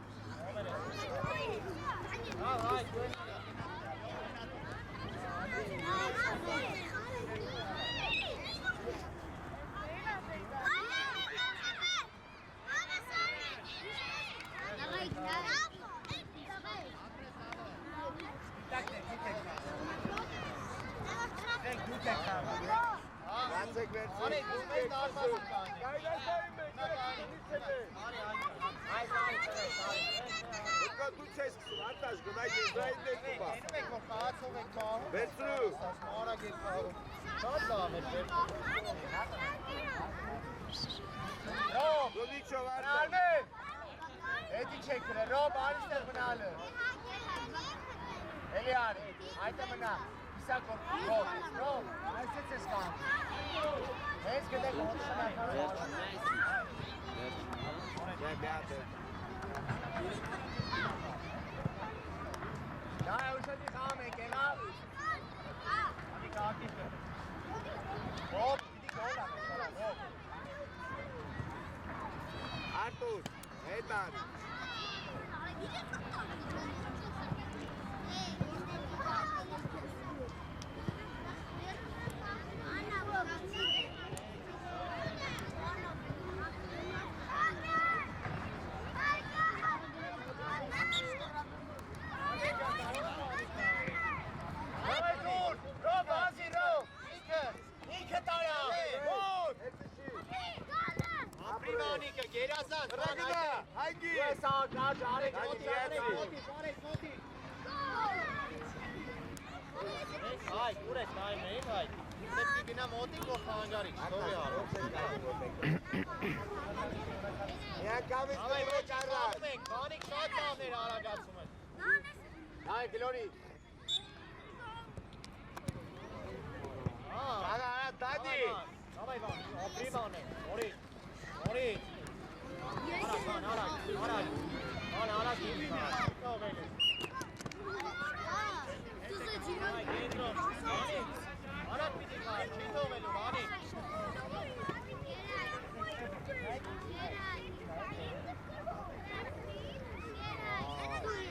Գացեք վերցի։ Արի, դու մեզ դարմասը կանի։ Գայդասային մեկ, Ուկա դու չես կսում, արտաշ գնայ եզրային դեկում բա։ Ենում եք, որ խաղացող եք պահում։ Վերցրու։ Մարագ եք պահում։ Շատ լավ էր վերցրու։ Ռոբ, դու նիչով Արմեն։ Էդի չեք կրե, Ռոբ, արիստեղ մնալը։ Էլի արի, այդը մնա։ Իսակ Ռոբ, այսեց ես կան։ Հենց գտեք հոտ շնականը։ Ջայ բյատը։ Դա է ուշադի խամ եք եղավ։ Անի կաղակի կր։ Ռոբ, իդի գոլ ամեն, Ռոբ։ Արտուր, հետ արի։ Ռոբ, ազի Ռոբ, ինքը տարյա, ոտ։ Ապրիվանիկը, գերազանց, Ռագնա, հայգի։ Ես աղաջ, արեք, Հայգի, մոտի, մոտի։ Հայ, ուր ես նայում էիք, հայ։ Ինձ պետք է գնա մոտիկ, որ խանգարի, չթողի արը։ Միանգամից մեր ոչ առաջ։ Բանիկ շատ բաներ արագացում են։ Հայ, գլորի։ Արա, դադի։ Давай, Иван, Ապրիվան է, օրի։ Արագ, իլի մի թողել է։ Արագ պիտի կար, չի թողելու, Վանիկ։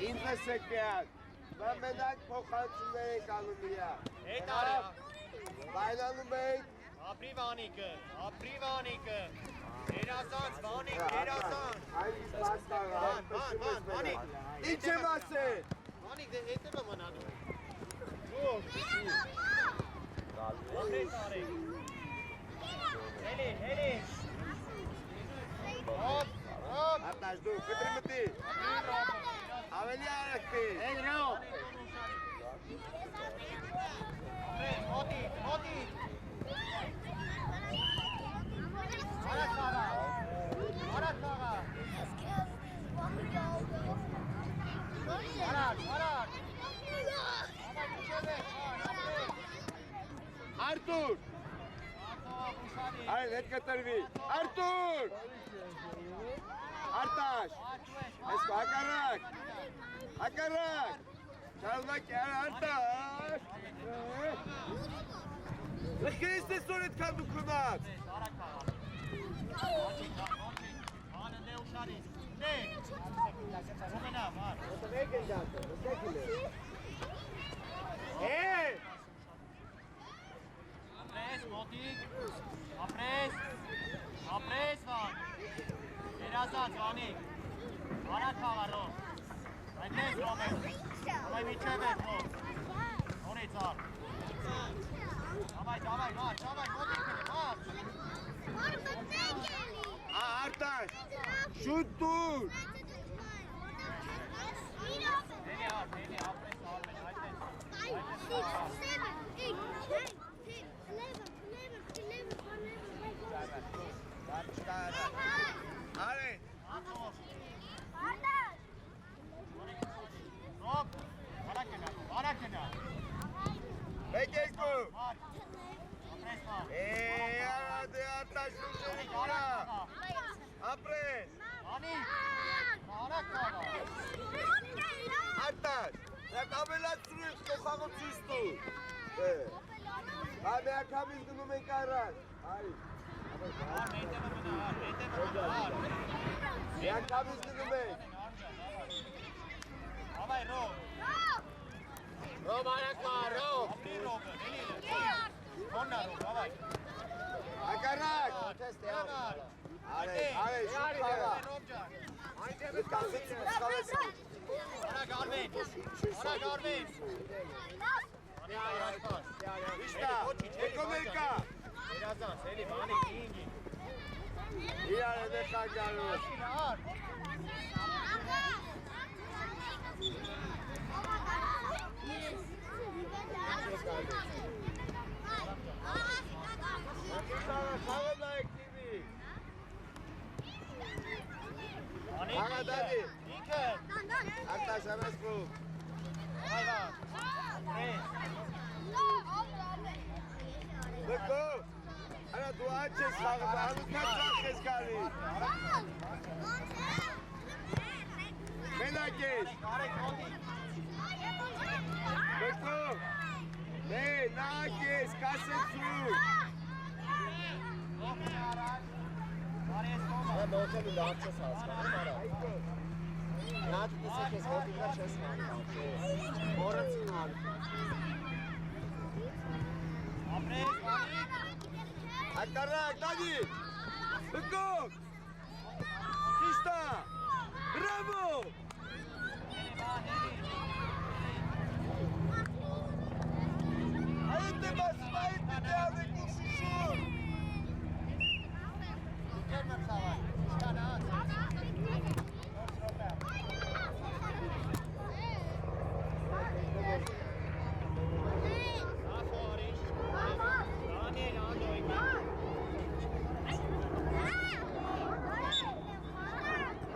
Ինձ եք միակ։ Mən մենակ փոխանցումներ եք անում իրա։ Հետ արի։ Բայնանում եք։ Ապրիվանիկը, Գերազանց, Վանիկ, գերազանց։ Այս պաստաղը։ Վանիկ։ Ինչ եմ ասել։ Վանիկ, դե հետև է մնանում։ Ո՞վ։ Ապրես արեք։ Հելի։ Հոպ։ Արտաշ դու, կտրի մտի։ Ավելի արակտի։ Էն Ռոբ։ Մոտի։ Արագ խաղա։ Արտուր։ Այն հետ կտրվի։ Արտուր։ Արտաշ։ Այս հակարակ։ Շարունակ Արտաշ։ Լքես ես որ այդքան դու քնած։ Անը դե ուշարի։ Դե։ Ումենա, մար։ Ոտվեք են դատը, ոտվեք իլը։ Ապրես, մոտիկ, ապրես, Ապրես վան։ Երազած վանիկ։ Արակ խաղարով։ Այդպես ռոմեր։ Ամայ միջև է ռոմ։ Նորից ար։ Ամայ, մաչ, մոտիկ կնի, մաչ։ Արտաշ, շուտ դուր։ Էլի ապրես արմեն, այդպես։ 5, 7, 8, 9, 10, 11, 12, 13, 14. Արե, Ռոմ, արակ կնա։ մեկ երկու։ Մաչ, ապրես վան։ Արադե արտաշ շուրջերի գորա։ Ապրես, Անիկ, արակ խաղա։ արտաշ, նակ ավելացրու ես կոխաղը ծույս դու։ Ամե ակամից գնում ենք առան։ Արի, Ար, նետևը մնա։ մի ակամից գնում ենք։ Ամայ, Ռոմ, Ռոմ արակա, Ռոմ։ ապրի Ռոմը, էլի։ Կոննա Ռոմ, ավայ։ Ակարակ, Թես տեղ։ արե, շուտ խաղա։ Ռոմ ջան։ Դու կասեցի մսխալեցի։ Արակ Արմեն։ Անիկ արակ պաս։ Իշտա, եկոմերկա։ Երազած, էլի, վանիկ, ինգի։ Իրար է դեխա գալու։ Ար։ Խաղը նայեք տիվի։ Անիկ, Աղա դադի։ ինքը։ Արտաշ ամես բուկ։ Այվա։ Ապրես։ Բկո, արա դու աչ ես խաղը, հանուքան ծախ ես գալի։ Մենակ ես։ Արեք մոտիկ։ Բկո, նակ ես, կասեցու։ Ռոմի արակ։ Բարի ես կոմա։ Հա մոքել ու լավ չես հասկանում, արա։ Նաչ դիսեք ես հոտիկա չես հանում, մորացին հարկ։ Ապրես, վանիկ։ Ակարակ, դադի։ Բկո, ճիշտա, բրավո։ Այդ է բասում, այդ է դյավեք ու շուշում։ Կերմեմ սավայ։ Շկանած։ Ասո արիշ։ Դանիել անդոյք։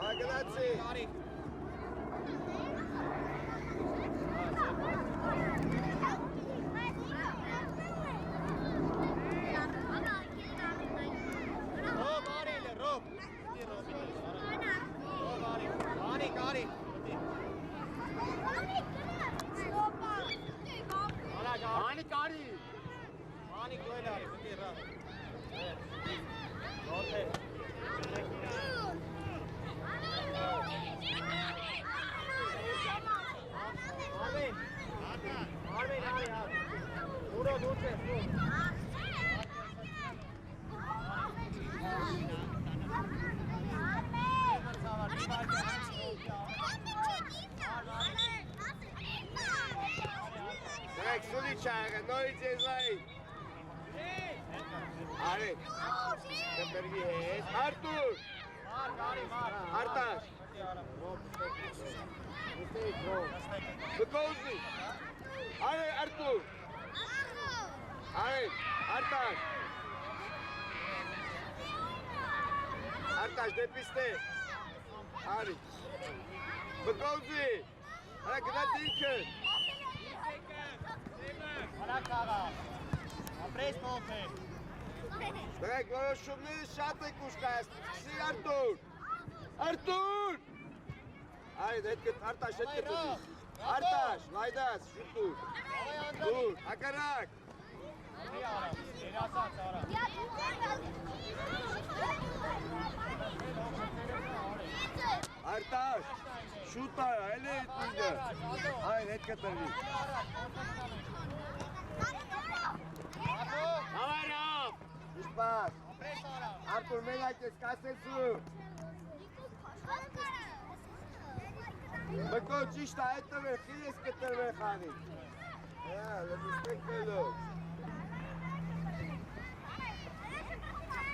Ագնացի։ Արիկ։ Ռոմ արիլ է, Ռոմ։ Դի Ռոմին է, Ռոմ արիլ։ Անիկ, արիկ։ Արակ, Անիկ արի։ Անիկ դոյլ արի, դի Ռոմ։ Ռոթե։ Արմեն։ Արմեն, արի, արի։ Ուրո դուրս ես, դուրս։ Դրեք սուլի չաղը, նորից ես լայի։ Արի, կպերվի հետ։ Արտուր, Մար, կարի, մար։ Արտաշ, բկոզի։ Արի, Արտուր, արի, Արտաշ։ Արտաշ, դեպիստե։ Արի, բկոզի։ Արա գնա դինքն։ Արակ խաղա։ Ապրես փոխը։ Դրեք որոշումները շատ եք ուշկայացնում, սկսի Արտուր։ Արտուր։ Արի, Արտաշ, հետ կտուտի։ Արտաշ, լայդաս, շուտուր։ Դուր, ակարակ։ Դի արա, երասած արա։ Արտաշ, շուտ արա, էլ է հետ նույնը։ Այր, հետ կտրվի։ Ատո։ Հավայրավ, Իշպաս։ Արտուր մենակ ես կասեցու։ Մկո ճիշտ է այդ տվեր, խիր ես կտրվեր խանի։ Լմիստեք կելով։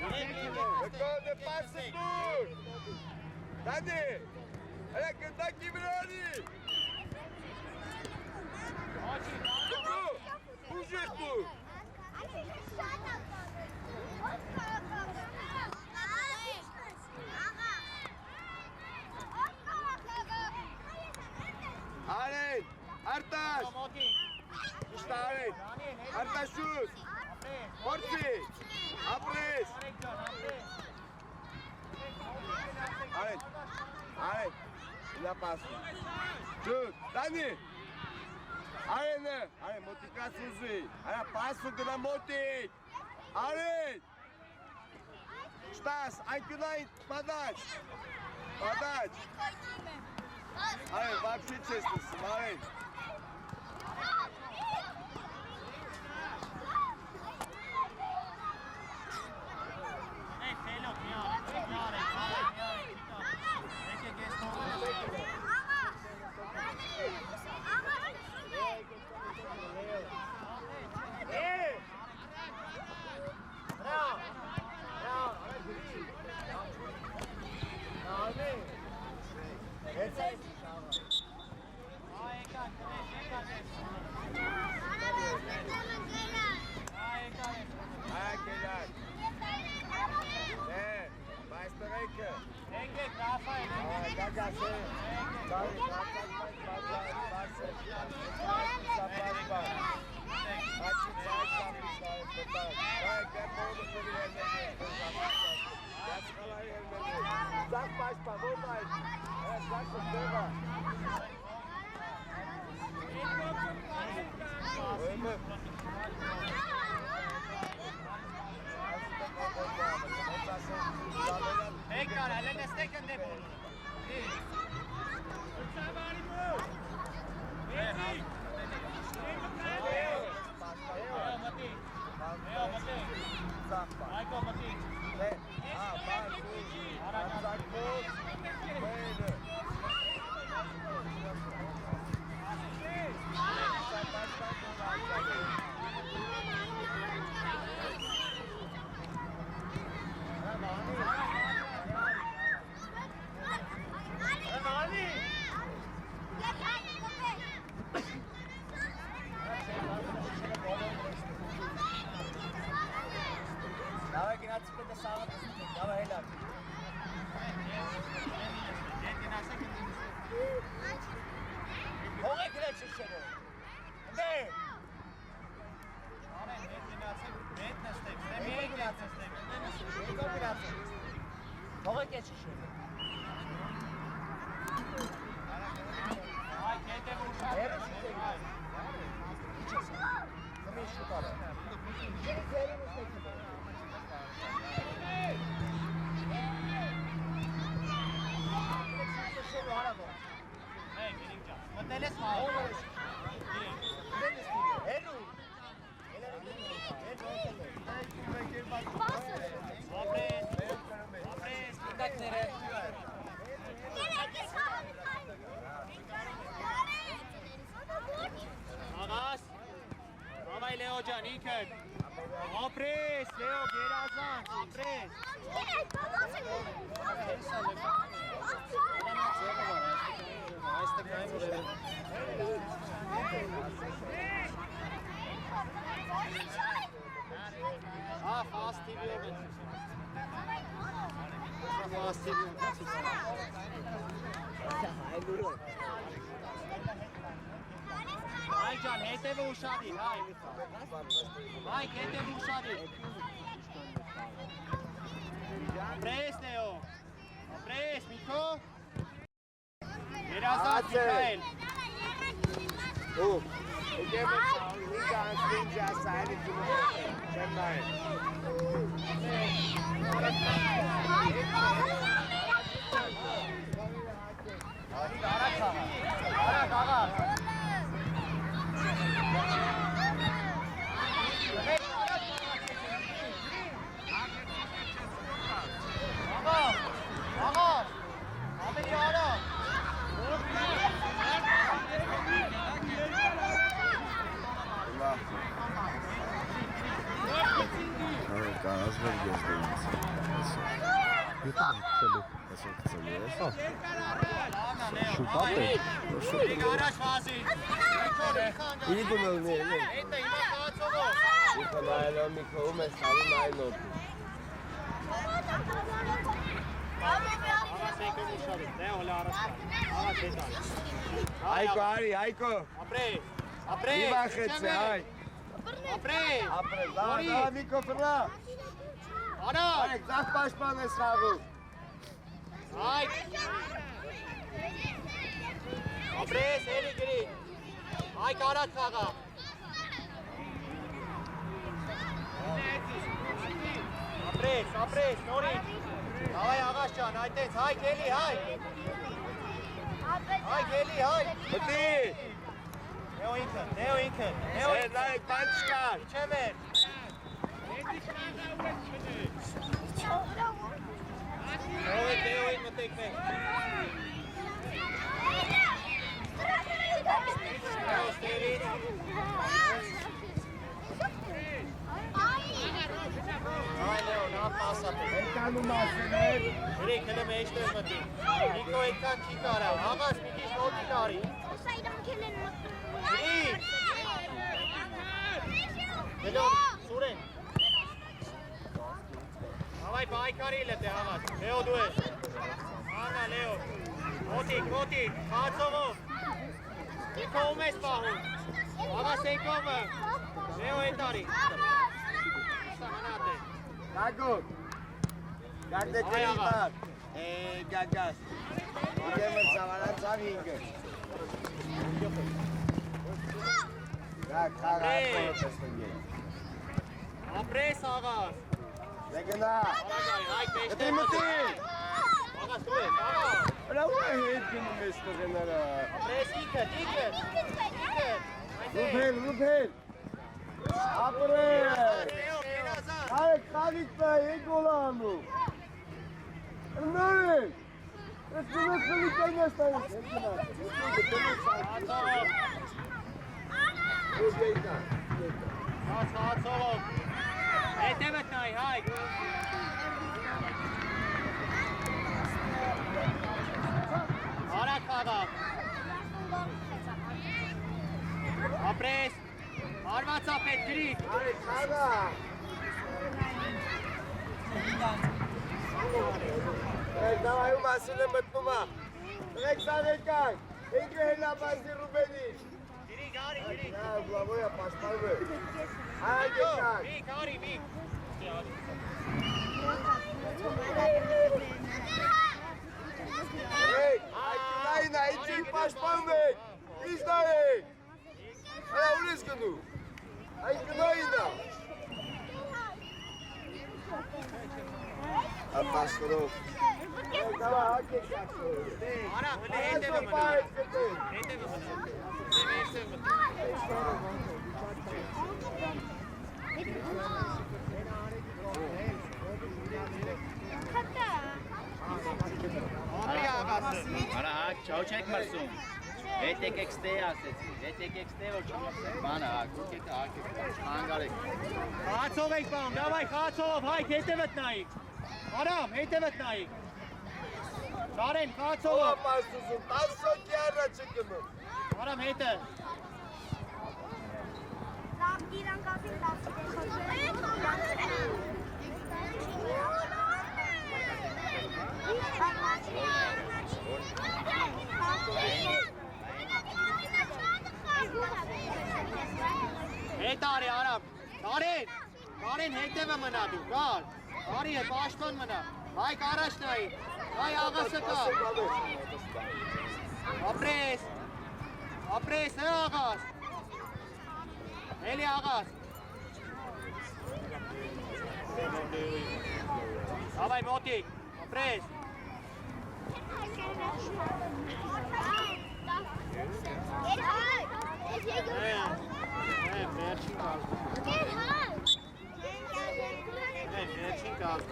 Մկո դե պասը դուր։ Դանի, հրա կնդակի վրանի։ Մկո, ուժ ես դուր։ Արեն, Արտաշ, իշտ արեն, Արտաշուս, Մորցի, ապրես, Արեն, իլա պասում, ջուտ, Դանի, Արենը, Արեն, մոտիկաց ուզի, արա պասում գնա մոտիկ, Արեն, շտաս, այնքունային պադաչ, Արեն, վապշի չես տսում, Արեն։ Ապրես, Լեո, գերազանց, ապրես։ Հայ ջան, հետևը ուշադիր, հայ։ Հայ, հետևը ուշադիր։ Ապրես, Լեո։ Ապրես, Միկո։ Երազանց, Միքայել։ Եկեմ լիգա անցնին ջասայնի չեմ նայել։ Գիրիկ առաջ վազի։ Իրիկում ելնի, ելնի։ Հետը հիմա խաղացողով։ Իքո նայելով մի քոում է սալի նայնոտ։ Հայկո, արի, Հայկո։ Ապրե։ Մի վախեցե, հայ։ Ապրե։ Ապրե, դավա, Միկո ֆրնա։ Արա։ Արեք, ձախ պաշպան ես խաղում։ Հայ։ Ապրես, հելի գրի։ Հայք առաջ խաղա։ Ապրես, նորի։ Հայ աղաս ճան, այդպես, հայք հելի, հայք։ Հայք հելի, հայք։ Մտի։ Նեո ինքն։ Նայեք, բան չկար։ Իչեմ էր։ Նեո ինք մտեք մեկ։ Նեո ստերից։ Հայ Նեո, նա պասապ է։ Եկանում ասեներ։ Գրիք հլը մեջտեղ մտի։ Նիկո այդքան չի կարա, աղաս մի քիչ մոտի տարի։ Գրիք։ Գլոն, սուրեն։ Հավայ բայկարի լետ է աղաս, Լեո դու ես։ Անա Լեո։ Մոտիկ, խացողով։ Իքոում ես պահում։ Աղաս եկովը։ Լեո է տարի։ Սահանատ է։ Գագոտ։ Գագդե կրիպար։ Գագաս։ Իգեմ էր ծավարանցավ ինգը։ Գագ, խաղար պորոպես վնգել։ Ապրես աղաս։ Դեգնա։ Գտի մտի։ Աղաս դու ես, աղաս։ Հրա ու է հետ գնում ես տղեները։ Ապրես իքըտ։ Ռուփել։ Ապրես։ Հայք խաղիք պա, եկ գոլա անում։ Նորին։ Ես գնոց խլիկան ես տայից։ Հացողով։ Հետևդ նայ, հայք։ Արակ խաղա։ Ապրես։ Արվածա պետ գրիք։ Արեք խաղա։ Դավայում ասիլ է մտնում է։ Տղեք սաղեկակ, ինքը հելապազի Ռուբենին։ Գրիք, արի, գրիք։ Նա բլավոյա պաշպարում է։ Հայք եկակ։ Միք, արի, միք։ Hey, այդինայինա, իչիկ պաշպանում եք, իս նայեք։ Հրա ուր ես գնում։ Այդ գնայինա։ Ապաշկրով։ Դավա հակեք ակսորով։ Արա, հլի հետևը մնա։ Հետևը մնա։ Հետևը մնա։ Արի աղասը։ Արա հակ, չաու չեք մրսում, հետ եկեք ստեյ ասեցի, հետ եկեք ստեյ որ չմրսեմ, բանը հակ, ուք եք հակ եք, չհանգարեք։ Խացով եք բան, դավայ խացով, հայք հետևըտ նայիք։ Արամ, հետևըտ նայիք։ Շարեն, խացով։ Ո ապաստուզում, 10 սոկի առա չգնում։ Արամ հետը։ Հետ արի արամ, Կարեն հետևը մնա դու, կար, արի է պաշտոն մնա, հայք առաջ նայի, հայ աղասը կա, ապրես, է աղաս, էլի աղաս, հավայ մոտիկ, ապրես, վերջին կազմ,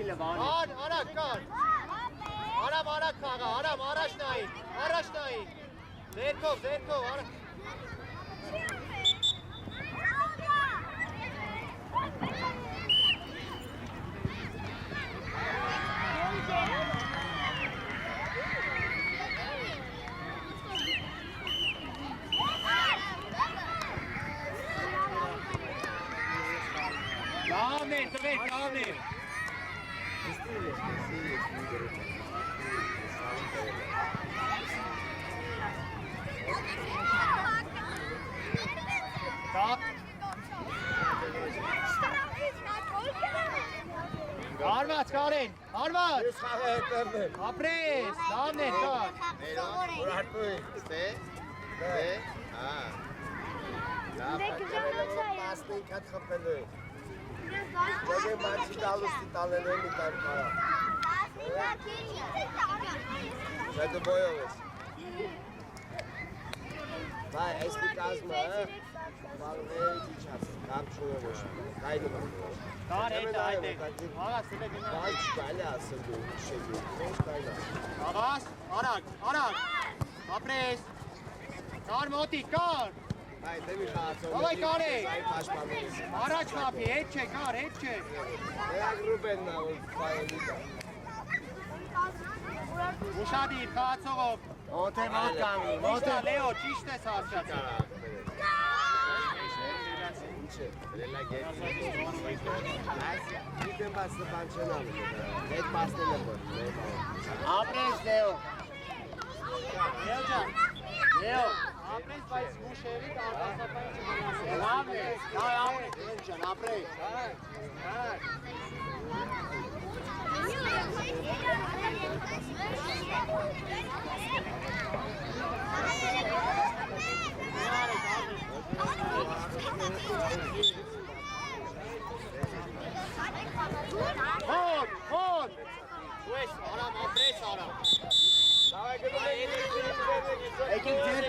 Վանելը, վանել։ Կար, արագ, կար։ Արամ, արագ խաղա, արամ, առաջ նայի։ Ձերքով, արագ։ Լավներ, տվեք, լավներ։ Կապ։ Հարված, Կարեն, հարված։ Ես խաղը հետևն եմ։ Ապրես, լավներ, կար։ Որ արտույն։ Ստե։ Հա։ Պաստիկ հատ խպելու է։ Ջոգե մաչի տալուստի տալելու եմ իտար կարա։ Դա դու բոյով ես։ Վայ, այսպի կազմը, բաղվերից իչաս, կապ չուով ես, կայնում եմ։ Կար հետ այդեք, աղաս, տվեք իմը։ Բայց չկայլ է ասել դու, շեգի, ոչ կայլ է։ Աղաս, արագ, ապրես։ Կար մոտիկ, կար։ Այ դեմի խաղացող։ Ովայ կարեք։ Այ պաշպանես։ Առաջ կապի, հետ չէ, կար, հետ չէ։ Նրանք Ռուբենն է, որ պայելի կա։ Ուշադիր, խաղացողով։ Մոտ է մոտ կամի, մոտ Մոտա, է։ լեո, ճիշտ ես հասկացել։ Ինչ է, բրելա գետ։ Այս դիտեմ բասը բան չեն անում։ Հետ բասնել եմ որ։ Ապրես, Լեո։ Լեո ջան, Լեո, ապրես, բայց մուշերի արտասապային չգնասել։ Լավ է, ապրես, Լեո ջան, ապրես։ Հոտ, ու ես, արամ, ապրես, արամ։ Давай գնում ենք։ Եկեք ձեր